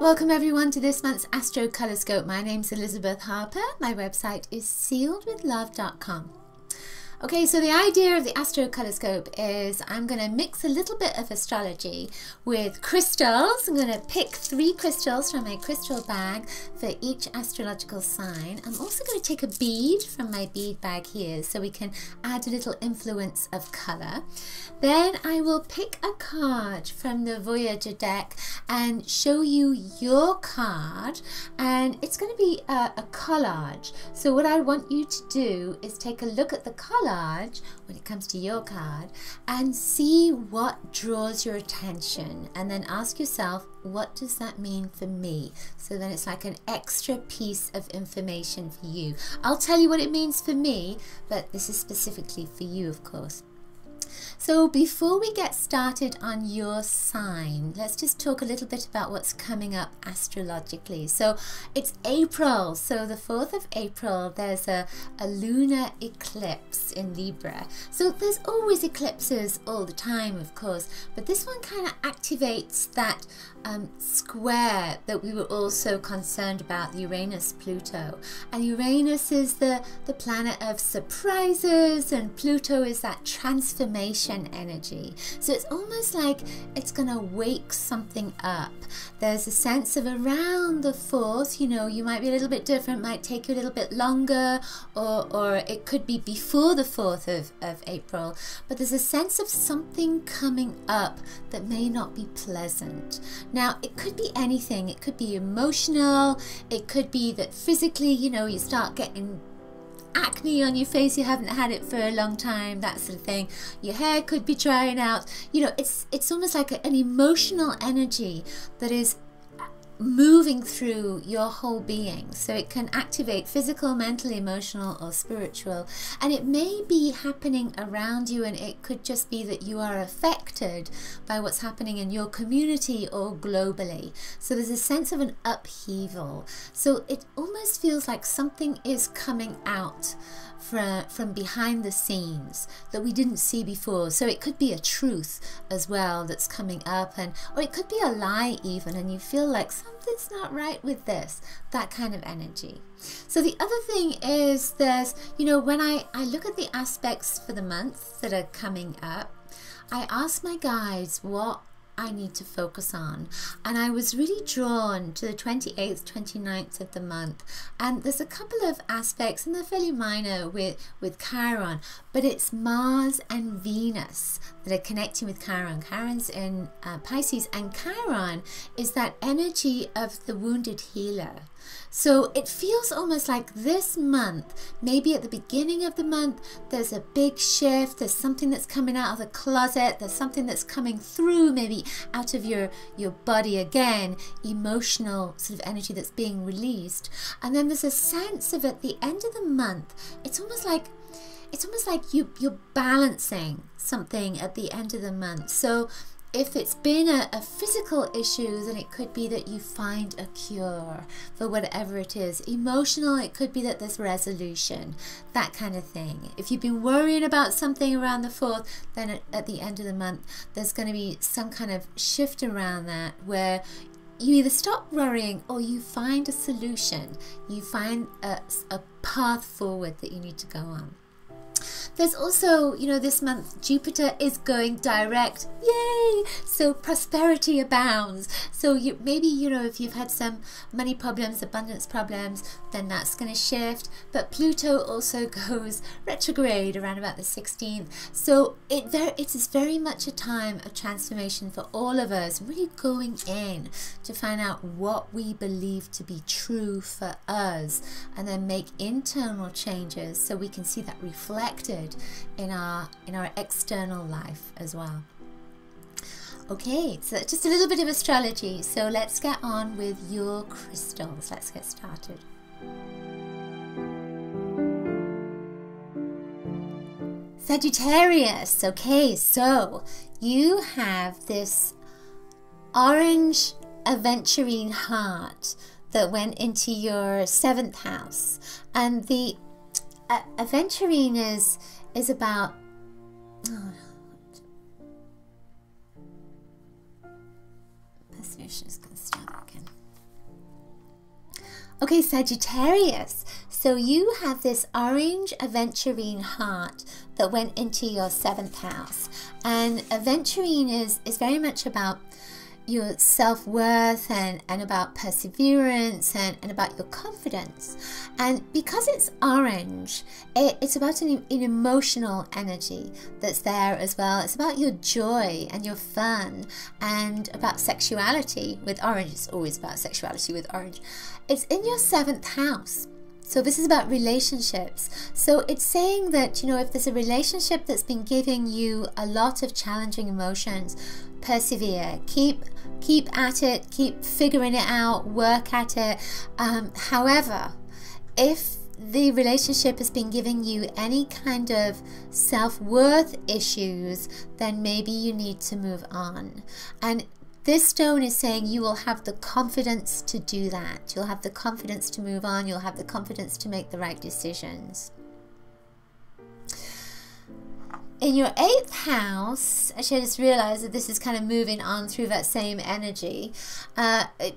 Welcome everyone to this month's Astrocolorscope. My name's Elizabeth Harper. My website is sealedwithlove.com. Okay, so the idea of the Astrocolorscope is I'm going to mix a little bit of astrology with crystals. I'm going to pick 3 crystals from my crystal bag for each astrological sign. I'm also going to take a bead from my bead bag here so we can add a little influence of color. Then I will pick a card from the Voyager deck and show you your card, and it's going to be a collage. So what I want you to do is take a look at the collage when it comes to your card and see what draws your attention, and then ask yourself, what does that mean for me? So then it's like an extra piece of information for you. I'll tell you what it means for me, but this is specifically for you, of course. So before we get started on your sign, let's just talk a little bit about what's coming up astrologically. So it's April, so the 4th of April, there's a lunar eclipse in Libra. So there's always eclipses all the time, of course, but this one kind of activates that square that we were all so concerned about, the Uranus-Pluto. And Uranus is the planet of surprises, and Pluto is that transformation energy. So it's almost like it's going to wake something up. There's a sense of around the 4th, you know, you might be a little bit different, might take you a little bit longer, or it could be before the 4th of April, but there's a sense of something coming up that may not be pleasant. Now, it could be anything. It could be emotional. It could be that physically, you know, you start getting acne on your face, you haven't had it for a long time, that sort of thing. Your hair could be drying out. You know, it's almost like an emotional energy that is moving through your whole being. So it can activate physical, mental, emotional, or spiritual, and it may be happening around you, and it could just be that you are affected by what's happening in your community or globally. So there's a sense of an upheaval. So it almost feels like something is coming out from behind the scenes that we didn't see before. So it could be a truth as well that's coming up, or it could be a lie even, and you feel like something's not right with this, that kind of energy. So the other thing is, there's, you know, when I look at the aspects for the month that are coming up, I ask my guides what I need to focus on, and I was really drawn to the 28th, 29th of the month, and there's a couple of aspects, and they're fairly minor with Chiron, but it's Mars and Venus that are connecting with Chiron. Chiron's in Pisces, and Chiron is that energy of the wounded healer. So it feels almost like this month, maybe at the beginning of the month, there's a big shift, there's something that's coming out of the closet, there's something that's coming through, maybe out of your body again, emotional sort of energy that's being released. And then there's a sense of, at the end of the month, it's almost like you're balancing something at the end of the month. So if it's been a physical issue, then it could be that you find a cure for whatever it is. Emotional, it could be that there's resolution, that kind of thing. If you've been worrying about something around the 4th, then at the end of the month, there's going to be some kind of shift around that, where you either stop worrying or you find a solution. You find a path forward that you need to go on. There's also, you know, this month Jupiter is going direct, yay! So prosperity abounds. So maybe, you know, if you've had some money problems, abundance problems, then that's going to shift. But Pluto also goes retrograde around about the 16th. So it is very much a time of transformation for all of us, really going in to find out what we believe to be true for us, and then make internal changes so we can see that reflected in our external life as well. Okay, so that's just a little bit of astrology. So let's get on with your crystals. Let's get started. Sagittarius. Okay, so you have this orange aventurine heart that went into your 7th house, and the aventurine is about, this vision is going to start again. Okay, Sagittarius. So you have this orange aventurine heart that went into your 7th house. And aventurine is very much about your self-worth and about perseverance and about your confidence. And because it's orange, it's about an emotional energy that's there as well. It's about your joy and your fun and about sexuality with orange. It's always about sexuality with orange. It's in your 7th house. So this is about relationships. So it's saying that, you know, if there's a relationship that's been giving you a lot of challenging emotions, persevere, keep at it, keep figuring it out, work at it. However, if the relationship has been giving you any kind of self-worth issues, then maybe you need to move on. And this stone is saying you will have the confidence to do that. You'll have the confidence to move on. You'll have the confidence to make the right decisions. In your 8th house, actually I just realized that this is kind of moving on through that same energy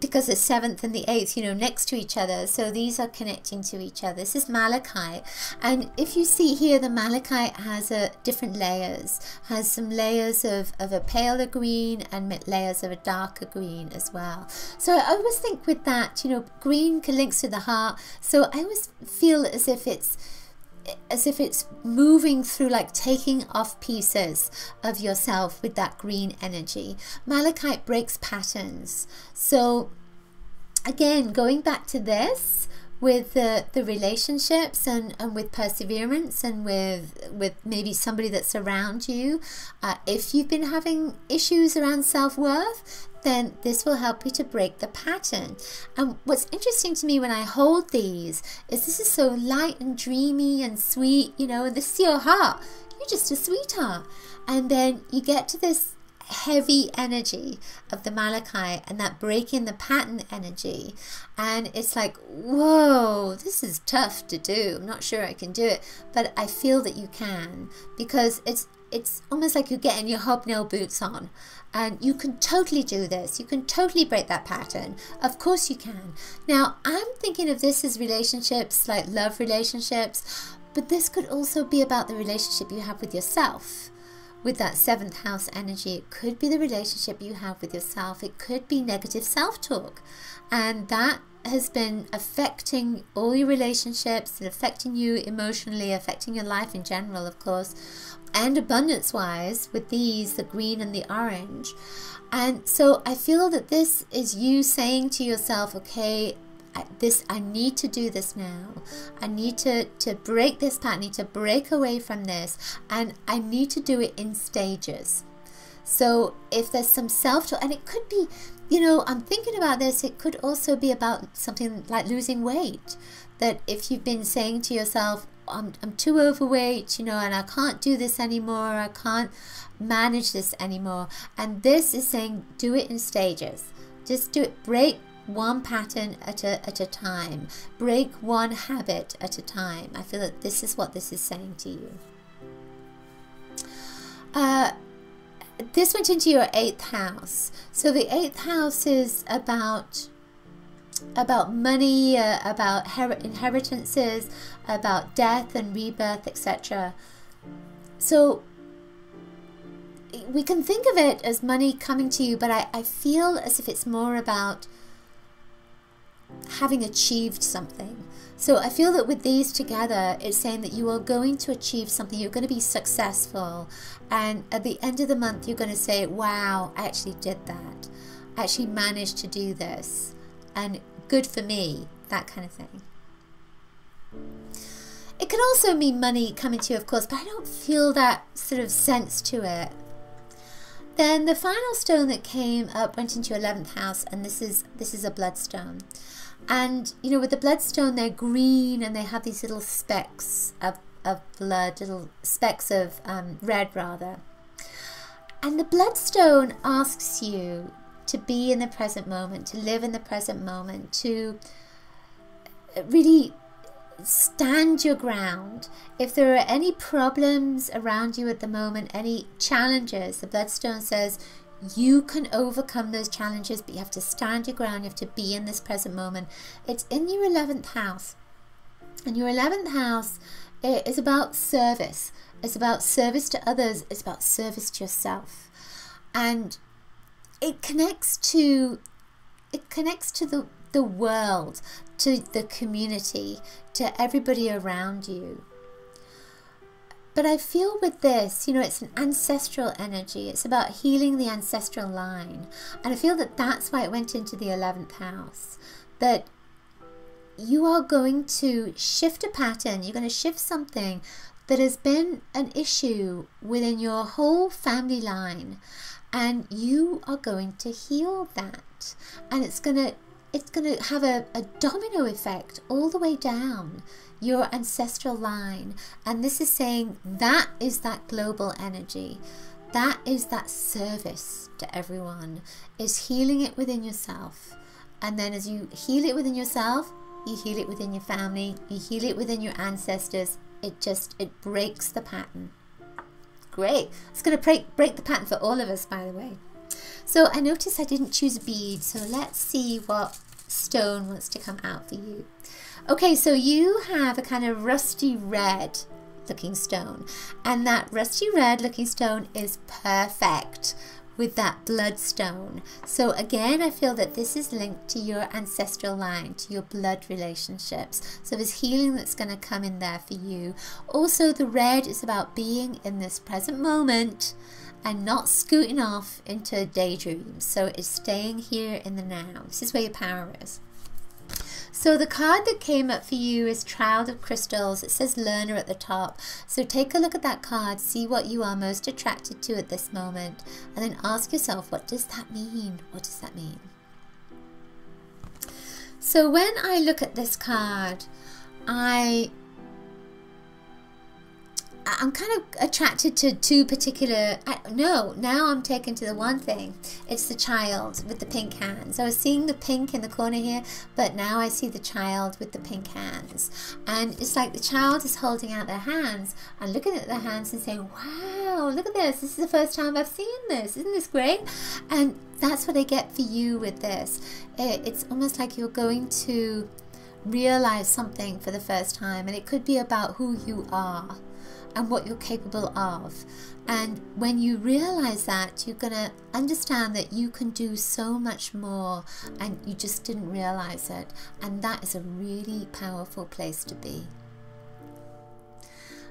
because the 7th and the 8th, you know, next to each other. So these are connecting to each other. This is malachite. And if you see here, the malachite has different layers, has some layers of a paler green and layers of a darker green as well. So I always think with that, you know, green links to the heart. So I always feel as if it's moving through, like taking off pieces of yourself with that green energy. Malachite breaks patterns. So again, going back to this with the relationships and with perseverance and with maybe somebody that's around you, if you've been having issues around self-worth, then this will help you to break the pattern. And what's interesting to me when I hold these is this is so light and dreamy and sweet, you know, and this is your heart. You're just a sweetheart. And then you get to this heavy energy of the malachite and that breaking the pattern energy, and it's like, whoa, this is tough to do. I'm not sure I can do it, but I feel that you can, because it's almost like you're getting your hobnail boots on, and you can totally do this. You can totally break that pattern. Of course you can. Now I'm thinking of this as relationships, like love relationships, but this could also be about the relationship you have with yourself. With that 7th house energy, it could be the relationship you have with yourself. It could be negative self-talk, and that has been affecting all your relationships and affecting you emotionally, affecting your life in general, of course, and abundance-wise with these, the green and the orange. And so I feel that this is you saying to yourself, okay, I need to do this now. I need to break this pattern. I need to break away from this, and I need to do it in stages. So if there's some self-talk, and it could be, you know, I'm thinking about this, it could also be about something like losing weight. That if you've been saying to yourself, I'm too overweight, you know, and I can't do this anymore, I can't manage this anymore. And this is saying, do it in stages. Just do it, break one pattern at a time. Break one habit at a time. I feel that this is what this is saying to you. This went into your 8th house. So the 8th house is about money, about inheritances, about death and rebirth, etc. So we can think of it as money coming to you, but I feel as if it's more about having achieved something. So I feel that with these together, it's saying that you are going to achieve something. You're going to be successful, and at the end of the month you're going to say, wow, I actually did that. I actually managed to do this, and good for me, that kind of thing. It can also mean money coming to you, of course, but I don't feel that sort of sense to it. Then the final stone that came up went into your 11th house, and this is a bloodstone. And you know, with the bloodstone, they're green and they have these little specks of blood, little specks of red rather. And the bloodstone asks you to be in the present moment, to live in the present moment, to really stand your ground. If there are any problems around you at the moment, any challenges, the bloodstone says You can overcome those challenges, but you have to stand your ground. You have to be in this present moment. It's in your 11th house. And your 11th house is about service. It's about service to others. It's about service to yourself. And it connects to the world, to the community, to everybody around you. But I feel with this, you know, it's an ancestral energy. It's about healing the ancestral line. And I feel that that's why it went into the 11th house. That you are going to shift a pattern. You're going to shift something that has been an issue within your whole family line. And you are going to heal that. And it's going to have a domino effect all the way down your ancestral line. And this is saying that is that global energy. That is that service to everyone. Is healing it within yourself. And then as you heal it within yourself, you heal it within your family, you heal it within your ancestors. It breaks the pattern. Great. It's going to break the pattern for all of us, by the way. So I noticed I didn't choose a bead, so let's see what stone wants to come out for you. Okay, so you have a kind of rusty red looking stone, and that rusty red looking stone is perfect with that bloodstone. So again, I feel that this is linked to your ancestral line, to your blood relationships. So there's healing that's going to come in there for you. Also, the red is about being in this present moment and not scooting off into daydreams. So it's staying here in the now. This is where your power is. So the card that came up for you is Child of Crystals. It says Learner at the top. So take a look at that card, see what you are most attracted to at this moment, and then ask yourself, what does that mean? What does that mean? So when I look at this card, I'm kind of attracted to two particular, now I'm taken to the one thing. It's the child with the pink hands. I was seeing the pink in the corner here, but now I see the child with the pink hands. And it's like the child is holding out their hands and looking at their hands and saying, wow, look at this. This is the first time I've seen this. Isn't this great? And that's what I get for you with this. It's almost like you're going to realize something for the first time, and it could be about who you are and what you're capable of. And when you realize that, you're going to understand that you can do so much more and you just didn't realize it. And that is a really powerful place to be.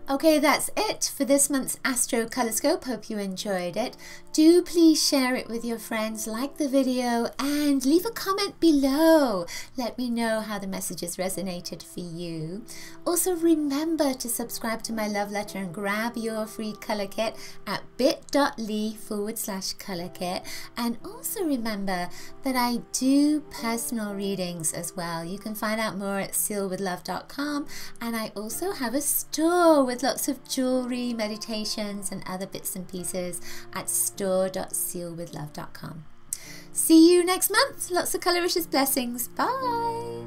Okay, that's it for this month's Astrocolorscope. Hope you enjoyed it. Do please share it with your friends, like the video, and leave a comment below. Let me know how the messages resonated for you. Also, remember to subscribe to my love letter and grab your free color kit at bit.ly/color kit. And also remember that I do personal readings as well. You can find out more at sealwithlove.com, and I also have a store with lots of jewelry, meditations, and other bits and pieces at store.sealwithlove.com. See you next month. Lots of color wishes, blessings. Bye.